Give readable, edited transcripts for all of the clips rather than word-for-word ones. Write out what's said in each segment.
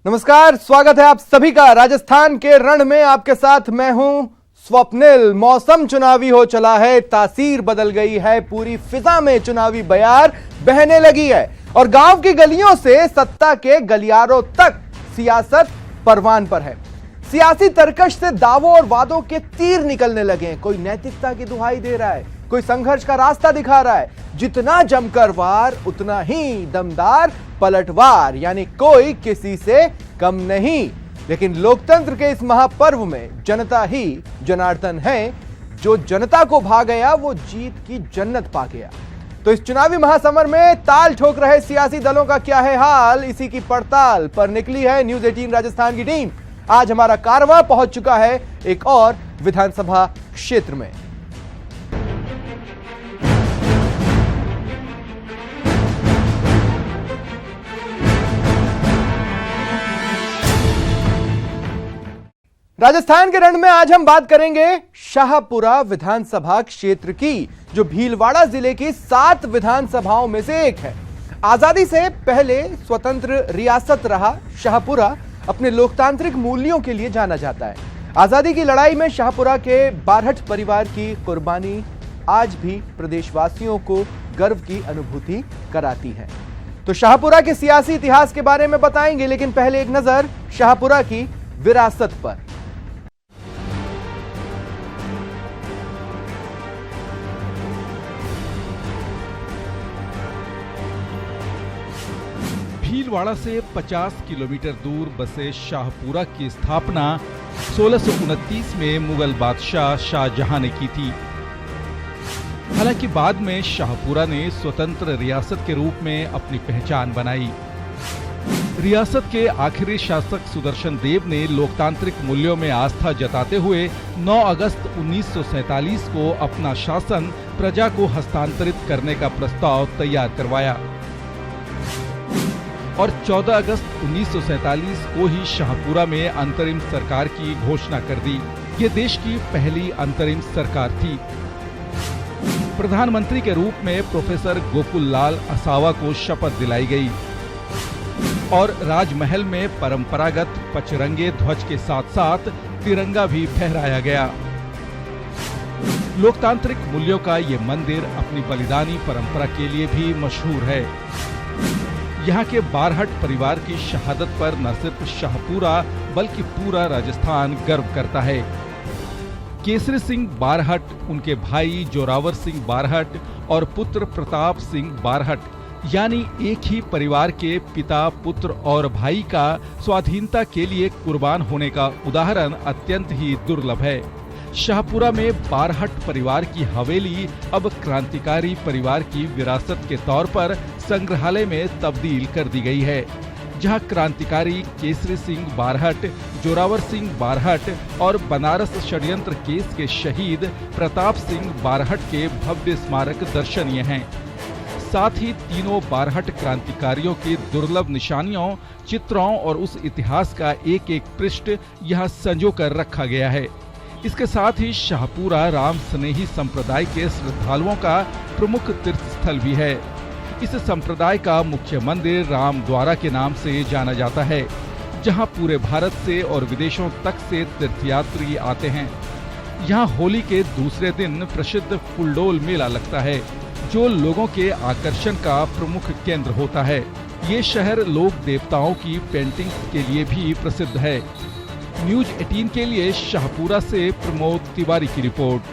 नमस्कार, स्वागत है आप सभी का राजस्थान के रण में। आपके साथ मैं हूं स्वप्निल। मौसम चुनावी हो चला है, तासीर बदल गई है, पूरी फिजा में चुनावी बयार बहने लगी है और गांव की गलियों से सत्ता के गलियारों तक सियासत परवान पर है। सियासी तरकश से दावों और वादों के तीर निकलने लगे। कोई नैतिकता की दुहाई दे रहा है, कोई संघर्ष का रास्ता दिखा रहा है। जितना जमकर वार उतना ही दमदार पलटवार, यानी कोई किसी से कम नहीं। लेकिन लोकतंत्र के इस महापर्व में जनता ही जनार्दन है। जो जनता को भा गया वो जीत की जन्नत पा गया। तो इस चुनावी महासमर में ताल ठोक रहे सियासी दलों का क्या है हाल, इसी की पड़ताल पर निकली है न्यूज 18 राजस्थान की टीम। आज हमारा कारवां पहुंच चुका है एक और विधानसभा क्षेत्र में। राजस्थान के रण में आज हम बात करेंगे शाहपुरा विधानसभा क्षेत्र की, जो भीलवाड़ा जिले की 7 विधानसभाओं में से एक है। आजादी से पहले स्वतंत्र रियासत रहा शाहपुरा अपने लोकतांत्रिक मूल्यों के लिए जाना जाता है। आजादी की लड़ाई में शाहपुरा के बारहट परिवार की कुर्बानी आज भी प्रदेशवासियों को गर्व की अनुभूति कराती है। तो शाहपुरा के सियासी इतिहास के बारे में बताएंगे, लेकिन पहले एक नजर शाहपुरा की विरासत पर। भीलवाड़ा से 50 किलोमीटर दूर बसे शाहपुरा की स्थापना 1629 में मुगल बादशाह शाहजहां ने की थी। हालांकि बाद में शाहपुरा ने स्वतंत्र रियासत के रूप में अपनी पहचान बनाई। रियासत के आखिरी शासक सुदर्शन देव ने लोकतांत्रिक मूल्यों में आस्था जताते हुए 9 अगस्त 1947 को अपना शासन प्रजा को हस्तांतरित करने का प्रस्ताव तैयार करवाया और 14 अगस्त 1947 को ही शाहपुरा में अंतरिम सरकार की घोषणा कर दी। ये देश की पहली अंतरिम सरकार थी। प्रधानमंत्री के रूप में प्रोफेसर गोकुललाल असावा को शपथ दिलाई गई और राजमहल में परंपरागत पचरंगे ध्वज के साथ साथ तिरंगा भी फहराया गया। लोकतांत्रिक मूल्यों का ये मंदिर अपनी बलिदानी परंपरा के लिए भी मशहूर है। यहाँ के बारहट परिवार की शहादत पर न सिर्फ शाहपुरा बल्कि पूरा राजस्थान गर्व करता है। केसरी सिंह बारहट, उनके भाई जोरावर सिंह बारहट और पुत्र प्रताप सिंह बारहट, यानी एक ही परिवार के पिता, पुत्र और भाई का स्वाधीनता के लिए कुर्बान होने का उदाहरण अत्यंत ही दुर्लभ है। शाहपुरा में बारहट परिवार की हवेली अब क्रांतिकारी परिवार की विरासत के तौर पर संग्रहालय में तब्दील कर दी गई है, जहां क्रांतिकारी केसरी सिंह बारहट, जोरावर सिंह बारहट और बनारस षड्यंत्र केस के शहीद प्रताप सिंह बारहट के भव्य स्मारक दर्शनीय हैं। साथ ही तीनों बारहट क्रांतिकारियों की दुर्लभ निशानियों, चित्रों और उस इतिहास का एक एक पृष्ठ यहाँ संजो कर रखा गया है। इसके साथ ही शाहपुरा राम स्नेही संप्रदाय के श्रद्धालुओं का प्रमुख तीर्थ स्थल भी है। इस संप्रदाय का मुख्य मंदिर राम द्वारा के नाम से जाना जाता है, जहां पूरे भारत से और विदेशों तक से तीर्थयात्री आते हैं। यहां होली के दूसरे दिन प्रसिद्ध फुलडोल मेला लगता है, जो लोगों के आकर्षण का प्रमुख केंद्र होता है। ये शहर लोक देवताओं की पेंटिंग्स के लिए भी प्रसिद्ध है। न्यूज 18 के लिए शाहपुरा से प्रमोद तिवारी की रिपोर्ट।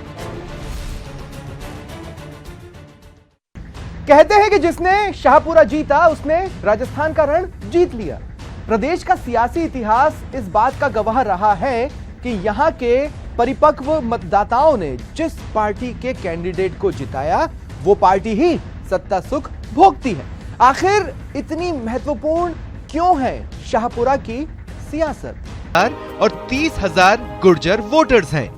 कहते हैं कि जिसने शाहपुरा जीता उसने राजस्थान का रण जीत लिया। प्रदेश का सियासी इतिहास इस बात का गवाह रहा है कि यहां के परिपक्व मतदाताओं ने जिस पार्टी के कैंडिडेट को जिताया वो पार्टी ही सत्ता सुख भोगती है। आखिर इतनी महत्वपूर्ण क्यों है शाहपुरा की सियासत? और 30,000 गुर्जर वोटर्स हैं।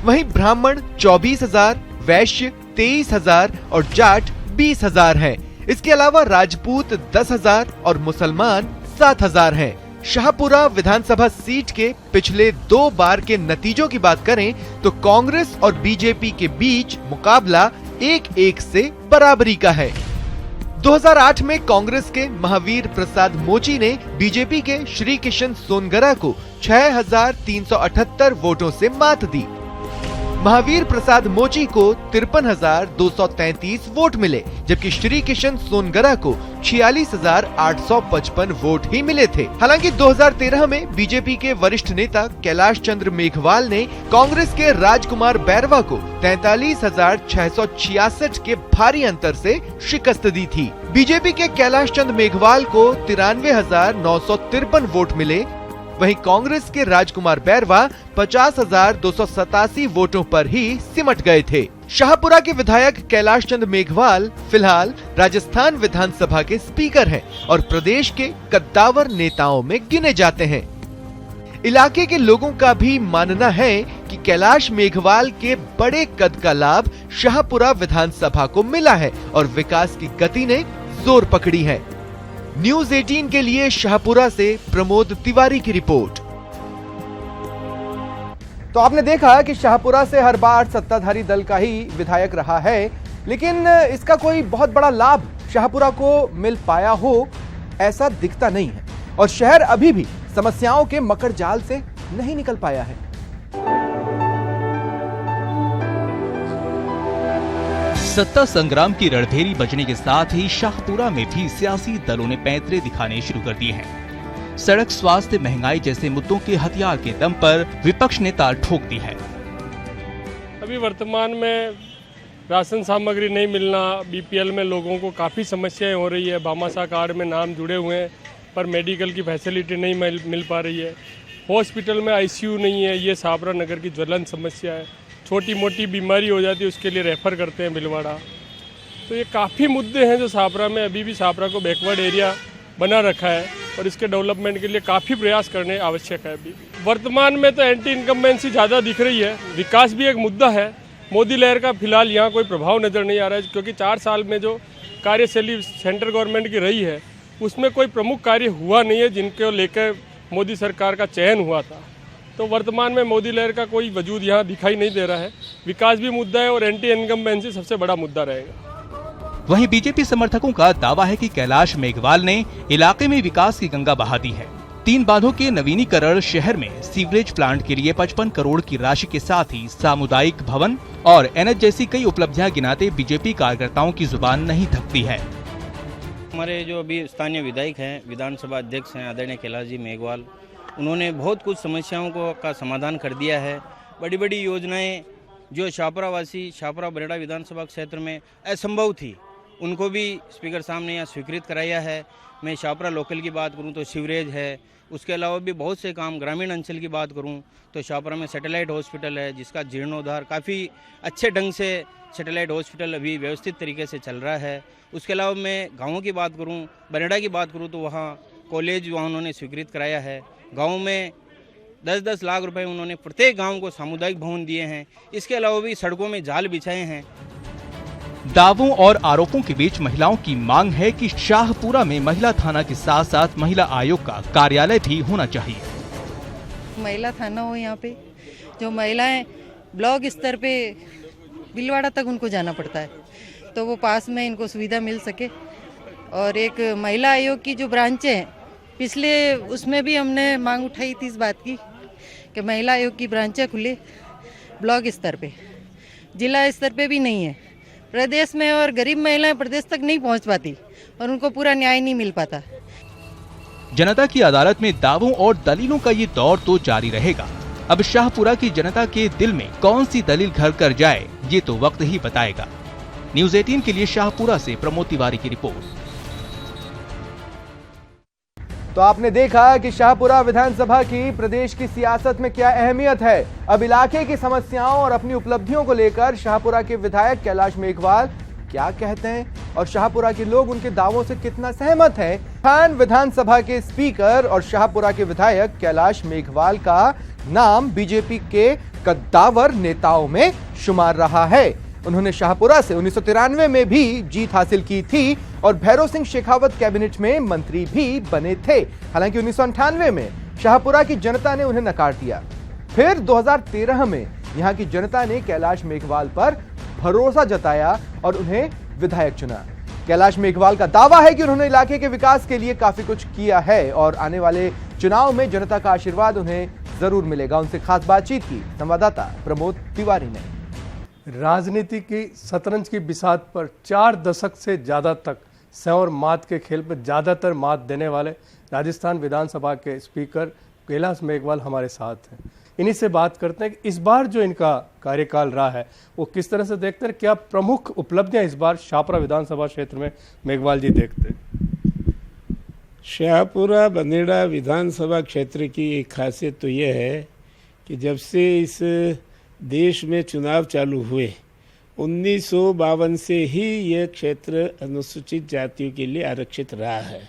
वहीं ब्राह्मण 24,000, वैश्य 23,000 और जाट 20,000 हैं। इसके अलावा राजपूत 10,000 और मुसलमान 7,000 हैं। शाहपुरा विधानसभा सीट के पिछले 2 बार के नतीजों की बात करें तो कांग्रेस और बीजेपी के बीच मुकाबला 1-1 से बराबरी का है। 2008 में कांग्रेस के महावीर प्रसाद मोची ने बीजेपी के श्री किशन सोनगरा को 6,378 वोटों से मात दी। महावीर प्रसाद मोची को 53,233 वोट मिले, जबकि श्री किशन सोनगरा को 46,855 वोट ही मिले थे। हालांकि 2013 में बीजेपी के वरिष्ठ नेता कैलाश चंद्र मेघवाल ने कांग्रेस के राजकुमार बैरवा को 43,666 के भारी अंतर से शिकस्त दी थी। बीजेपी के कैलाश चंद्र मेघवाल को 93,953 वोट मिले, वहीं कांग्रेस के राजकुमार बैरवा 50,287 वोटों पर ही सिमट गए थे। शाहपुरा के विधायक कैलाश चंद्र मेघवाल फिलहाल राजस्थान विधानसभा के स्पीकर हैं और प्रदेश के कद्दावर नेताओं में गिने जाते हैं। इलाके के लोगों का भी मानना है कि कैलाश मेघवाल के बड़े कद का लाभ शाहपुरा विधानसभा को मिला है और विकास की गति ने जोर पकड़ी है। न्यूज़ 18 के लिए शाहपुरा से प्रमोद तिवारी की रिपोर्ट। तो आपने देखा कि शाहपुरा से हर बार सत्ताधारी दल का ही विधायक रहा है, लेकिन इसका कोई बहुत बड़ा लाभ शाहपुरा को मिल पाया हो ऐसा दिखता नहीं है और शहर अभी भी समस्याओं के मकर जाल से नहीं निकल पाया है। सत्ता संग्राम की रणभेरी बजने के साथ ही शाहपुरा में भी सियासी दलों ने पैंतरे दिखाने शुरू कर दिए हैं। सड़क, स्वास्थ्य, महंगाई जैसे मुद्दों के हथियार के दम पर विपक्ष ने ताल ठोक दी है। अभी वर्तमान में राशन सामग्री नहीं मिलना, बीपीएल में लोगों को काफ़ी समस्याएं हो रही है। भामाशाह कार्ड में नाम जुड़े हुए हैं पर मेडिकल की फैसिलिटी नहीं मिल पा रही है। हॉस्पिटल में आईसीयू नहीं है, ये शाहपुरा नगर की ज्वलंत समस्या है। छोटी मोटी बीमारी हो जाती है उसके लिए रेफ़र करते हैं भीलवाड़ा। तो ये काफ़ी मुद्दे हैं जो शाहपुरा में अभी भी शाहपुरा को बैकवर्ड एरिया बना रखा है और इसके डेवलपमेंट के लिए काफ़ी प्रयास करने आवश्यक है। अभी वर्तमान में तो एंटी इनकम्बेंसी ज़्यादा दिख रही है, विकास भी एक मुद्दा है। मोदी लहर का फिलहाल यहाँ कोई प्रभाव नज़र नहीं आ रहा है, क्योंकि 4 साल में जो कार्यशैली सेंट्रल गवर्नमेंट की रही है उसमें कोई प्रमुख कार्य हुआ नहीं है जिनको लेकर मोदी सरकार का चयन हुआ था। तो वर्तमान में मोदी लहर का कोई वजूद यहाँ दिखाई नहीं दे रहा है। विकास भी मुद्दा है और एंटी इनकम्बेंसी सबसे बड़ा मुद्दा रहेगा। वहीं बीजेपी समर्थकों का दावा है कि कैलाश मेघवाल ने इलाके में विकास की गंगा बहा दी है। 3 बांधों के नवीनीकरण, शहर में सीवरेज प्लांट के लिए 55 करोड़ की राशि के साथ ही सामुदायिक भवन और एनएच जैसी कई उपलब्धियां गिनाते बीजेपी कार्यकर्ताओं की जुबान नहीं थकती है। हमारे जो अभी स्थानीय विधायक हैं, विधानसभा अध्यक्ष हैं आदरणीय कैलाश जी मेघवाल, उन्होंने बहुत कुछ समस्याओं का समाधान कर दिया है। बड़ी बड़ी योजनाएं जो शाहपुरा वासी, शाहपुरा बरेड़ा विधानसभा क्षेत्र में असंभव थी, उनको भी स्पीकर साहब ने यहाँ स्वीकृत कराया है। मैं शाहपुरा लोकल की बात करूँ तो सीवरेज है, उसके अलावा भी बहुत से काम। ग्रामीण अंचल की बात करूँ तो शाहपुरा में सैटेलाइट हॉस्पिटल है जिसका जीर्णोद्धार काफ़ी अच्छे ढंग से सैटेलाइट हॉस्पिटल अभी व्यवस्थित तरीके से चल रहा है। उसके अलावा मैं गाँवों की बात करूँ, बरेड़ा की बात करूँ तो वहाँ कॉलेज वहाँ उन्होंने स्वीकृत कराया है। गाँव में 10-10 लाख रुपए उन्होंने प्रत्येक गांव को सामुदायिक भवन दिए हैं। इसके अलावा भी सड़कों में जाल बिछाए हैं। दावों और आरोपों के बीच महिलाओं की मांग है कि शाहपुरा में महिला थाना के साथ साथ महिला आयोग का कार्यालय भी होना चाहिए। महिला थाना हो यहाँ पे, जो महिलाएं ब्लॉक स्तर पे भीलवाड़ा तक उनको जाना पड़ता है, तो वो पास में इनको सुविधा मिल सके। और एक महिला आयोग की जो ब्रांचें हैं, पिछले उसमें भी हमने मांग उठाई थी इस बात की कि महिला आयोग की ब्रांचें खुले ब्लॉक स्तर पे, जिला स्तर पे भी नहीं है प्रदेश में, और गरीब महिलाएं प्रदेश तक नहीं पहुंच पाती और उनको पूरा न्याय नहीं मिल पाता। जनता की अदालत में दावों और दलीलों का ये दौर तो जारी रहेगा। अब शाहपुरा की जनता के दिल में कौन सी दलील घर कर जाए, ये तो वक्त ही बताएगा। न्यूज़ 18 के लिए शाहपुरा से प्रमोद तिवारी की रिपोर्ट। तो आपने देखा कि शाहपुरा विधानसभा की प्रदेश की सियासत में क्या अहमियत है। अब इलाके की समस्याओं और अपनी उपलब्धियों को लेकर शाहपुरा के विधायक कैलाश मेघवाल क्या कहते हैं और शाहपुरा के लोग उनके दावों से कितना सहमत हैं। खान विधानसभा के स्पीकर और शाहपुरा के विधायक कैलाश मेघवाल का नाम बीजेपी के कद्दावर नेताओं में शुमार रहा है। उन्होंने शाहपुरा से 1993 में भी जीत हासिल की थी और भैरव सिंह शेखावत कैबिनेट में मंत्री भी बने थे। हालांकि 1998 में शाहपुरा की जनता ने उन्हें नकार दिया। फिर 2013 में यहां की जनता ने कैलाश मेघवाल पर भरोसा जताया और उन्हें विधायक चुना। कैलाश मेघवाल का दावा है कि उन्होंने इलाके के विकास के लिए काफी कुछ किया है और आने वाले चुनाव में जनता का आशीर्वाद उन्हें जरूर मिलेगा। उनसे खास बातचीत की संवाददाता प्रमोद तिवारी ने। राजनीति की शतरंज की बिसात पर 4 दशक से ज्यादा तक सौ और मात के खेल पर ज्यादातर मात देने वाले राजस्थान विधानसभा के स्पीकर कैलाश मेघवाल हमारे साथ हैं। इन्हीं से बात करते हैं कि इस बार जो इनका कार्यकाल रहा है वो किस तरह से देखते हैं, क्या प्रमुख उपलब्धियां इस बार शाहपुरा विधानसभा क्षेत्र में मेघवाल जी देखते हैं। शाहपुरा बंदेड़ा विधानसभा क्षेत्र की एक खासियत तो यह है कि जब से इस देश में चुनाव चालू हुए 1952 से ही यह क्षेत्र अनुसूचित जातियों के लिए आरक्षित रहा है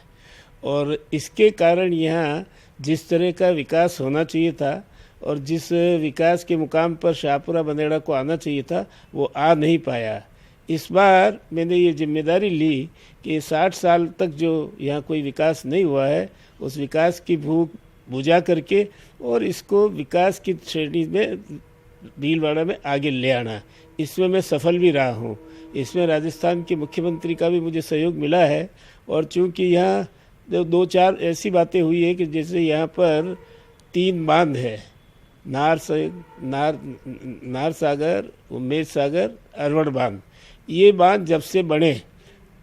और इसके कारण यहाँ जिस तरह का विकास होना चाहिए था और जिस विकास के मुकाम पर शाहपुरा बंदेड़ा को आना चाहिए था वो आ नहीं पाया। इस बार मैंने ये जिम्मेदारी ली कि 60 साल तक जो यहाँ कोई विकास नहीं हुआ है उस विकास की भूख बुझा करके और इसको विकास की श्रेणी में भीलवाड़ा में आगे ले आना। इसमें मैं सफल भी रहा हूँ। इसमें राजस्थान के मुख्यमंत्री का भी मुझे सहयोग मिला है और चूँकि यहाँ 2-4 ऐसी बातें हुई है कि जैसे यहाँ पर 3 बांध है, नार सागर, उमेश सागर, अरवड़ बांध। ये बांध जब से बने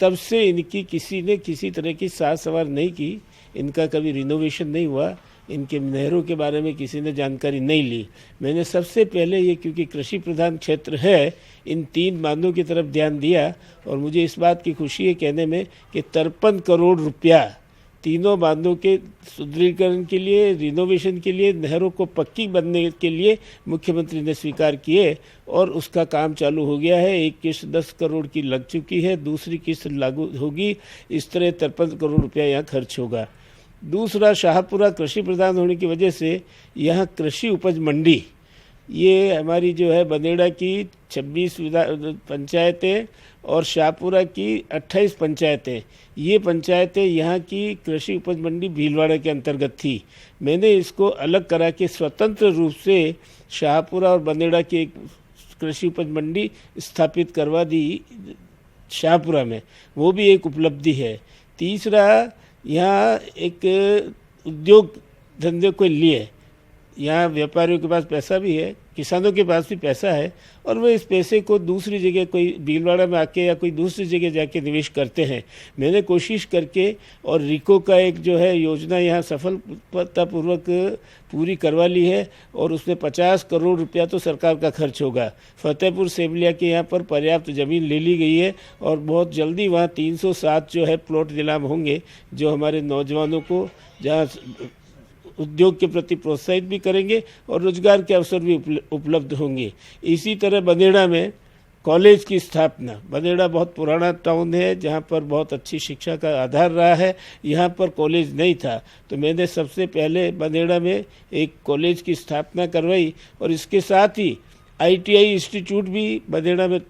तब से इनकी किसी ने किसी तरह की साज सवार नहीं की, इनका कभी रिनोवेशन नहीं हुआ, इनके नहरों के बारे में किसी ने जानकारी नहीं ली। मैंने सबसे पहले ये क्योंकि कृषि प्रधान क्षेत्र है इन 3 बांधों की तरफ ध्यान दिया और मुझे इस बात की खुशी है कहने में कि 53 करोड़ रुपया तीनों बांधों के सुदृढ़ीकरण के लिए, रिनोवेशन के लिए, नहरों को पक्की बनने के लिए मुख्यमंत्री ने स्वीकार किए और उसका काम चालू हो गया है। एक किस्त 10 करोड़ की लग चुकी है, दूसरी किस्त लागू होगी। इस तरह 53 करोड़ रुपया यहाँ खर्च होगा। दूसरा, शाहपुरा कृषि प्रधान होने की वजह से यहाँ कृषि उपज मंडी, ये हमारी जो है बंदेड़ा की 26 पंचायतें और शाहपुरा की 28 पंचायतें, ये पंचायतें यहाँ की कृषि उपज मंडी भीलवाड़ा के अंतर्गत थी। मैंने इसको अलग करा के स्वतंत्र रूप से शाहपुरा और बंदेड़ा की एक कृषि उपज मंडी स्थापित करवा दी शाहपुरा में, वो भी एक उपलब्धि है। तीसरा, यहाँ एक उद्योग धंधे के लिए यहाँ व्यापारियों के पास पैसा भी है, किसानों के पास भी पैसा है और वे इस पैसे को दूसरी जगह कोई भीलवाड़ा में आके या कोई दूसरी जगह जाके निवेश करते हैं। मैंने कोशिश करके और रिको का एक जो है योजना यहाँ सफलतापूर्वक पूरी करवा ली है और उसमें 50 करोड़ रुपया तो सरकार का खर्च होगा। फतेहपुर सेवलिया के यहाँ पर पर्याप्त ज़मीन ले ली गई है और बहुत जल्दी वहाँ 307 जो है प्लॉट नीलाम होंगे जो हमारे नौजवानों को जहाँ उद्योग के प्रति प्रोत्साहित भी करेंगे और रोजगार के अवसर भी उपलब्ध होंगे। इसी तरह बंदेड़ा में कॉलेज की स्थापना, बंदेड़ा बहुत पुराना टाउन है जहाँ पर बहुत अच्छी शिक्षा का आधार रहा है, यहाँ पर कॉलेज नहीं था तो मैंने सबसे पहले बंदेड़ा में एक कॉलेज की स्थापना करवाई और इसके साथ ही ITI इंस्टीट्यूट भी बंदेड़ा में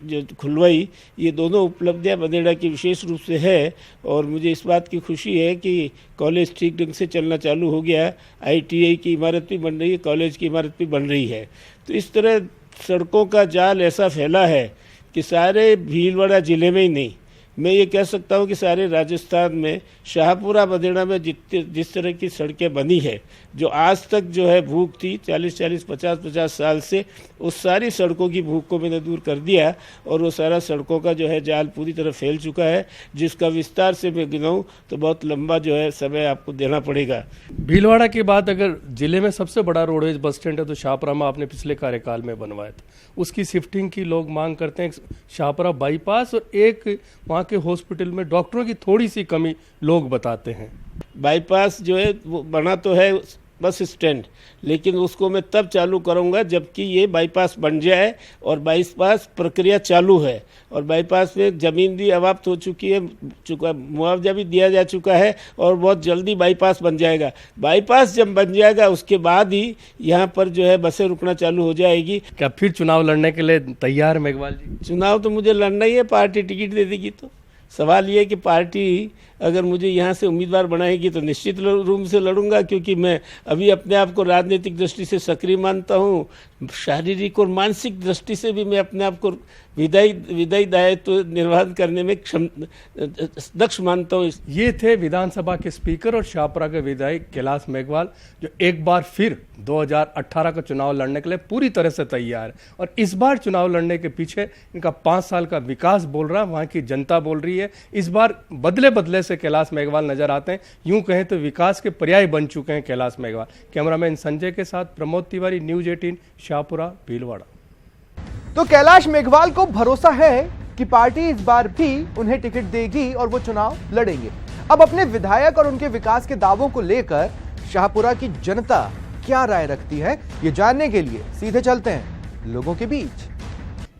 जो खुलवाई। ये दोनों उपलब्धियां बंदेड़ा की विशेष रूप से है और मुझे इस बात की खुशी है कि कॉलेज ठीक ढंग से चलना चालू हो गया। ITI की इमारत भी बन रही है, कॉलेज की इमारत भी बन रही है। तो इस तरह सड़कों का जाल ऐसा फैला है कि सारे भीलवाड़ा ज़िले में ही नहीं, मैं ये कह सकता हूँ कि सारे राजस्थान में शाहपुरा बंदेड़ा में जिस तरह की सड़कें बनी है, जो आज तक जो है भूख थी 40-40, 50-50 साल से, उस सारी सड़कों की भूख को मैंने दूर कर दिया और वो सारा सड़कों का जो है जाल पूरी तरह फैल चुका है, जिसका विस्तार से मैं गिनाऊँ तो बहुत लंबा जो है समय आपको देना पड़ेगा। भीलवाड़ा की बात अगर जिले में सबसे बड़ा रोडवेज बस स्टैंड है तो शाहपुरा में आपने पिछले कार्यकाल में बनवाया था, उसकी शिफ्टिंग की लोग मांग करते हैं। शाहपुरा बाईपास और एक वहाँ के हॉस्पिटल में डॉक्टरों की थोड़ी सी कमी लोग बताते हैं। बाईपास जो है वो बना तो है बस स्टैंड, लेकिन उसको मैं तब चालू करूंगा जबकि ये बाईपास बन जाए और बाईपास प्रक्रिया चालू है और बाईपास में ज़मीन भी अवाप्त हो चुकी है, मुआवजा भी दिया जा चुका है और बहुत जल्दी बाईपास बन जाएगा। बाईपास जब बन जाएगा उसके बाद ही यहाँ पर जो है बसें रुकना चालू हो जाएगी। क्या फिर चुनाव लड़ने के लिए तैयार मेघवाल जी? चुनाव तो मुझे लड़ना ही है, पार्टी टिकट दे देगी तो। सवाल ये है कि पार्टी अगर मुझे यहाँ से उम्मीदवार बनाएगी तो निश्चित रूप से लड़ूंगा, क्योंकि मैं अभी अपने आप को राजनीतिक दृष्टि से सक्रिय मानता हूँ। शारीरिक और मानसिक दृष्टि से भी मैं अपने आप को विधायी दायित्व निर्वाह करने में दक्ष मानता हूँ। ये थे विधानसभा के स्पीकर और शाहपुरा के विधायक कैलाश मेघवाल, जो एक बार फिर 2018 का चुनाव लड़ने के लिए पूरी तरह से तैयार है। और इस बार चुनाव लड़ने के पीछे इनका 5 साल का विकास बोल रहा है, वहाँ की जनता बोल रही है। इस बार बदले बदले से कैलाश मेघवाल नजर आते हैं। यूं कहें तो विकास के पर्याय बन चुके हैं कैलाश मेघवाल। कैमरामैन संजय के साथ प्रमोद तिवारी, न्यूज 18, शाहपुरा, भीलवाड़ा। तो कैलाश मेघवाल को भरोसा है कि पार्टी इस बार भी उन्हें टिकट देगी और वो चुनाव लड़ेंगे। अब अपने विधायक और उनके विकास के दावों को लेकर शाहपुरा की जनता क्या राय रखती है, ये जानने के लिए सीधे चलते हैं लोगों के बीच।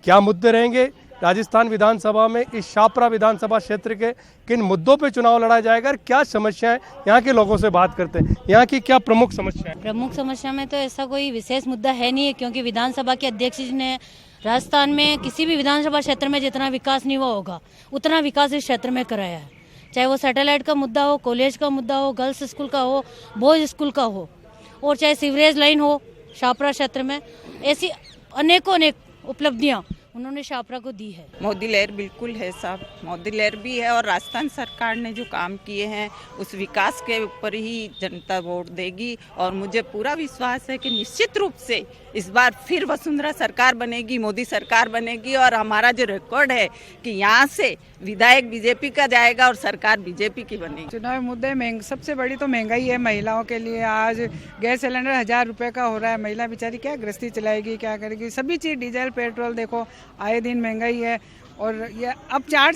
क्या मुद्दे रहेंगे राजस्थान विधानसभा में? इस शाहपुरा विधानसभा क्षेत्र के किन मुद्दों पे चुनाव लड़ा जाएगा और क्या समस्याएं, यहाँ के लोगों से बात करते हैं। यहाँ की क्या प्रमुख समस्याएं? प्रमुख समस्या में तो ऐसा कोई विशेष मुद्दा है नहीं है, क्योंकि विधानसभा के अध्यक्ष जी ने राजस्थान में किसी भी विधानसभा क्षेत्र में जितना विकास नहीं हुआ होगा उतना विकास इस क्षेत्र में कराया है। चाहे वो सैटेलाइट का मुद्दा हो, कॉलेज का मुद्दा हो, गर्ल्स स्कूल का हो, बॉयज स्कूल का हो, और चाहे सीवरेज लाइन हो शाहपुरा क्षेत्र में, ऐसी अनेक उपलब्धियां उन्होंने शाहपुरा को दी है। मोदी लहर बिल्कुल है साहब, मोदी लहर भी है और राजस्थान सरकार ने जो काम किए हैं उस विकास के ऊपर ही जनता वोट देगी। और मुझे पूरा विश्वास है कि निश्चित रूप से इस बार फिर वसुंधरा सरकार बनेगी, मोदी सरकार बनेगी। और हमारा जो रिकॉर्ड है कि यहाँ से विधायक बीजेपी का जाएगा और सरकार बीजेपी की बनेगी। चुनाव मुद्दे सबसे बड़ी तो महंगाई है महिलाओं के लिए। आज गैस सिलेंडर 1000 रुपए का हो रहा है, महिला बेचारी क्या गृहस्थी चलाएगी, क्या करेगी? सभी चीज, डीजल पेट्रोल देखो आए दिन महंगाई है। और ये अब 4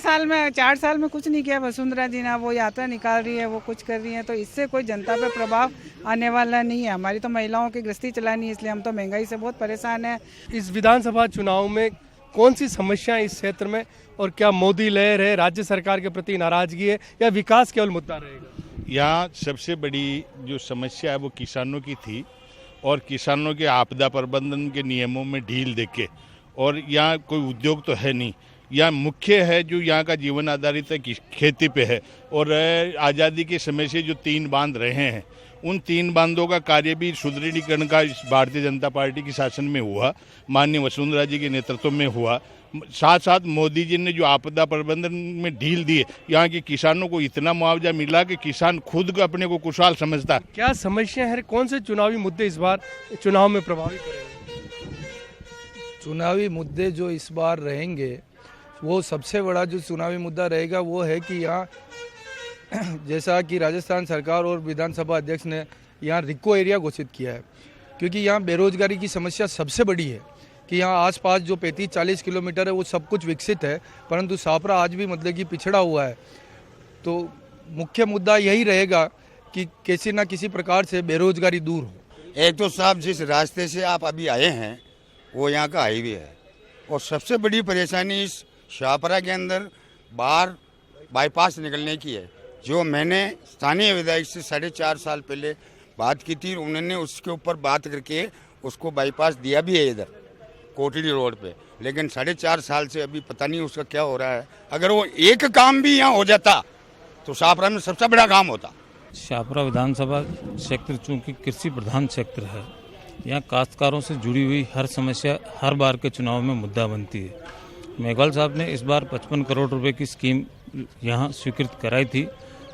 साल में कुछ नहीं किया वसुंधरा जी ने। वो यात्रा निकाल रही है, वो कुछ कर रही है, तो इससे कोई जनता पे प्रभाव आने वाला नहीं है। हमारी तो महिलाओं की गृहस्थी चलानी है, इसलिए हम तो महंगाई से बहुत परेशान है। इस विधानसभा चुनाव में कौन सी समस्याएं इस क्षेत्र में, और क्या मोदी लहर है, राज्य सरकार के प्रति नाराजगी है, या विकास केवल मुद्दा रहेगा? यहाँ सबसे बड़ी जो समस्या है वो किसानों की थी, और किसानों के आपदा प्रबंधन के नियमों में ढील देके, और यहाँ कोई उद्योग तो है नहीं। यहाँ मुख्य है जो यहाँ का जीवन आधारित है खेती पे है। और आज़ादी के समय से जो 3 बांध रहे हैं, उन 3 बांधों का कार्य भी सुदृढ़ीकरण का इस भारतीय जनता पार्टी के शासन में हुआ, माननीय वसुंधरा जी के नेतृत्व में हुआ। साथ साथ मोदी जी ने जो आपदा प्रबंधन में ढील दी है, यहाँ के किसानों को इतना मुआवजा मिला कि किसान खुद अपने को खुशहाल समझता है। क्या समस्या है, कौन से चुनावी मुद्दे इस बार चुनाव में प्रभावित करेंगे? चुनावी मुद्दे जो इस बार रहेंगे, वो सबसे बड़ा जो चुनावी मुद्दा रहेगा वो है कि यहाँ जैसा कि राजस्थान सरकार और विधानसभा अध्यक्ष ने यहाँ रिको एरिया घोषित किया है, क्योंकि यहाँ बेरोजगारी की समस्या सबसे बड़ी है। कि यहाँ आसपास जो 35-40 किलोमीटर है वो सब कुछ विकसित है, परंतु शाहपुरा आज भी मतलब कि पिछड़ा हुआ है। तो मुख्य मुद्दा यही रहेगा कि किसी न किसी प्रकार से बेरोजगारी दूर हो। एक तो साहब जिस रास्ते से आप अभी आए हैं वो यहाँ का हाईवे है, और सबसे बड़ी परेशानी इस शाहपुरा के अंदर बाहर बाईपास निकलने की है, जो मैंने स्थानीय विधायक से 4.5 साल पहले बात की थी। उन्होंने उसके ऊपर बात करके उसको बाईपास दिया भी है इधर कोटली रोड पे, लेकिन 4.5 साल से अभी पता नहीं उसका क्या हो रहा है। अगर वो एक काम भी यहाँ हो जाता तो शाहपुरा में सबसे बड़ा काम होता। शाहपुरा विधानसभा क्षेत्र चूँकि कृषि प्रधान क्षेत्र है, यहाँ काश्तकारों से जुड़ी हुई हर समस्या हर बार के चुनाव में मुद्दा बनती है। मेघवाल साहब ने इस बार 55 करोड़ रुपए की स्कीम यहाँ स्वीकृत कराई थी,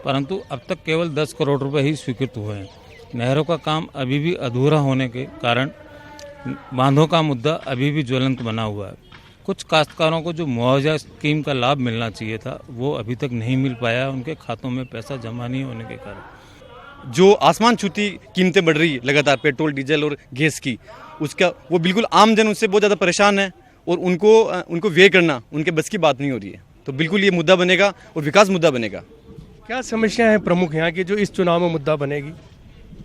परंतु अब तक केवल 10 करोड़ रुपए ही स्वीकृत हुए हैं। नहरों का काम अभी भी अधूरा होने के कारण बांधों का मुद्दा अभी भी ज्वलंत बना हुआ है। कुछ काश्तकारों को जो मुआवजा स्कीम का लाभ मिलना चाहिए था वो अभी तक नहीं मिल पाया, उनके खातों में पैसा जमा नहीं होने के कारण। जो आसमान छूती कीमतें बढ़ रही है लगातार पेट्रोल, डीजल और गैस की, उसका वो बिल्कुल आम जन उससे बहुत ज़्यादा परेशान है, और उनको व्यय करना उनके बस की बात नहीं हो रही है। तो बिल्कुल ये मुद्दा बनेगा और विकास मुद्दा बनेगा। क्या समस्या है प्रमुख यहाँ की जो इस चुनाव में मुद्दा बनेगी?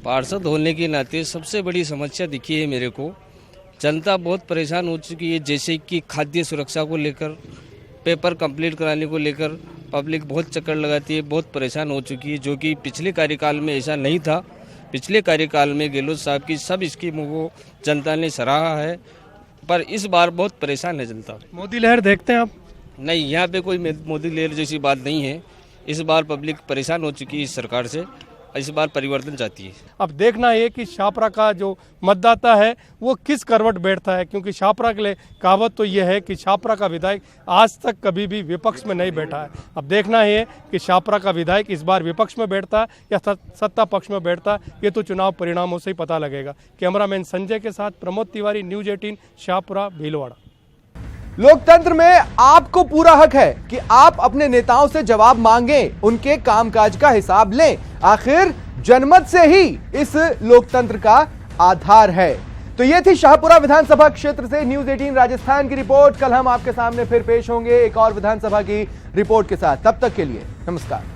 पार्षद होने के नाते सबसे बड़ी समस्या दिखी है मेरे को। जनता बहुत परेशान हो चुकी है, जैसे कि खाद्य सुरक्षा को लेकर, पेपर कंप्लीट कराने को लेकर पब्लिक बहुत चक्कर लगाती है, बहुत परेशान हो चुकी है, जो कि पिछले कार्यकाल में ऐसा नहीं था। पिछले कार्यकाल में गहलोत साहब की सब स्कीमों को जनता ने सराहा है, पर इस बार बहुत परेशान है जनता। मोदी लहर देखते हैं आप? नहीं, यहाँ पे कोई मोदी लहर जैसी बात नहीं है। इस बार पब्लिक परेशान हो चुकी है इस सरकार से, इस बार परिवर्तन चाहती है। अब देखना है कि शाहपुरा का जो मतदाता है वो किस करवट बैठता है, क्योंकि शाहपुरा के लिए कहावत तो ये है कि शाहपुरा का विधायक आज तक कभी भी विपक्ष में नहीं बैठा है। अब देखना है कि शाहपुरा का विधायक इस बार विपक्ष में बैठता है या सत्ता पक्ष में बैठता है, ये तो चुनाव परिणामों से ही पता लगेगा। कैमरामैन संजय के साथ प्रमोद तिवारी, न्यूज़ 18, शाहपुरा, भीलवाड़ा। लोकतंत्र में आपको पूरा हक है कि आप अपने नेताओं से जवाब मांगें, उनके कामकाज का हिसाब लें। आखिर जनमत से ही इस लोकतंत्र का आधार है। तो ये थी शाहपुरा विधानसभा क्षेत्र से न्यूज़ 18 राजस्थान की रिपोर्ट। कल हम आपके सामने फिर पेश होंगे एक और विधानसभा की रिपोर्ट के साथ। तब तक के लिए नमस्कार।